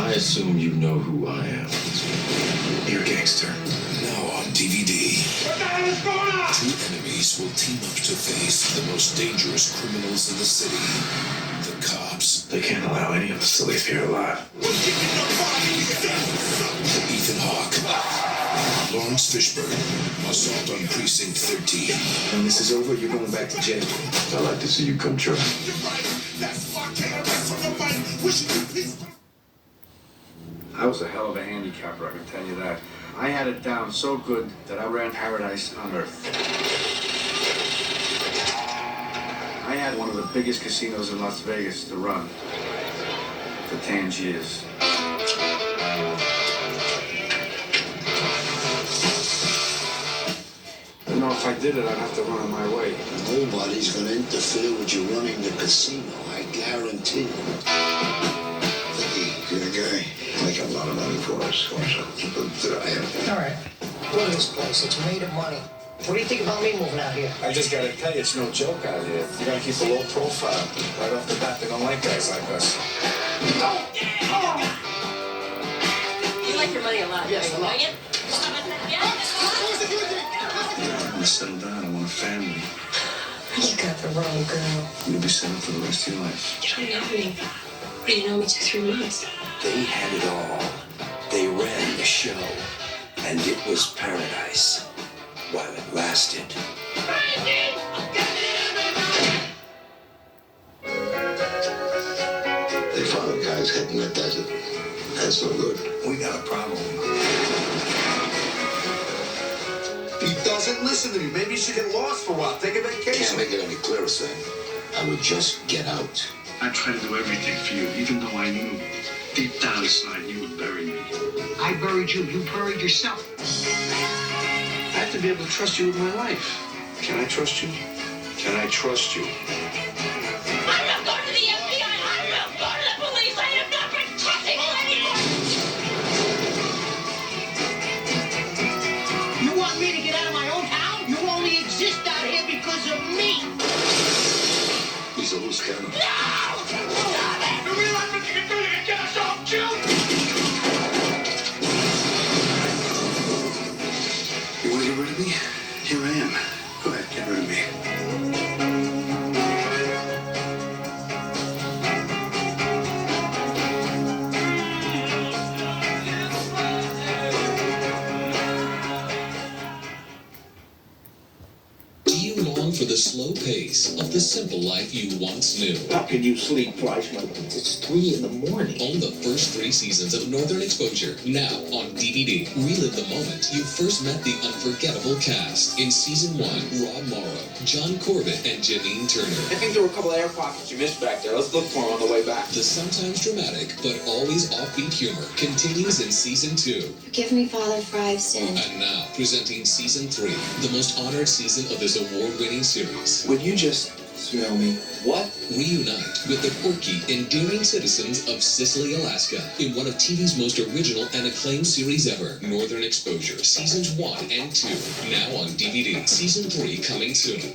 I assume you know who I am. You're a gangster. Now on DVD. What the hell is going on? Two enemies will team up to face the most dangerous criminals in the city. The cops. They can't allow any of us to leave here alive. Ethan Hawke. Lawrence Fishburne. Assault on Precinct 13. When this is over, you're going back to jail. I'd like to see you come true. I was a hell of a handicapper, I can tell you that. I had it down so good that I ran paradise on earth. I had one of the biggest casinos in Las Vegas to run for 10 years. You know, if I did it, I'd have to run it my way. Nobody's going to interfere with you running the casino, I guarantee. You're a guy. Make a lot of money for us. All right. Look at this place. It's made of money. What do you think about me moving out here? I just gotta tell you, it's no joke out here. You gotta keep a low profile. Right off the bat, they don't like guys like us. You like your money a lot, yes, a lot. Yeah? I want to settle down. I want a family. You got the wrong girl. You'll be settled for the rest of your life. You don't know me. You know me 2-3 months. They had it all. They ran the show. And it was paradise. While it lasted. They found guys heading the desert. That's no good. We got a problem. He doesn't listen to me. Maybe you should get lost for a while. Take a Can't vacation. make it any clearer, Sam. I would just get out. I tried to do everything for you, even though I knew deep down inside you would bury me. I buried you. You buried yourself. I have to be able to trust you with my life. Can I trust you? Can I trust you? I'm not going to the FBI. I'm not going to the police. I am not protecting you anymore. You want me to get out of my own town? You only exist out here because of me. He's a loose cannon. No! Stop it! You realize what you can do? You can get us all killed. You want to get rid of me? Here I am. Go ahead, get rid of me. For the slow pace of the simple life you once knew. How can you sleep, Fleischman? It's 3 in the morning. Own the first 3 seasons of Northern Exposure, now on DVD. Relive the moment you first met the unforgettable cast. In Season 1, Rob Morrow, John Corbett, and Janine Turner. I think there were a couple of air pockets you missed back there. Let's look for them on the way back. The sometimes dramatic, but always offbeat humor continues in Season 2. Forgive me, Father, for I've sinned. And now, presenting Season 3, the most honored season of this award-winning series. Would you just smell me? What? Reunite with the quirky, endearing citizens of Sicily, Alaska in one of TV's most original and acclaimed series ever, Northern Exposure, Seasons 1 and 2, now on DVD. Season 3 coming soon.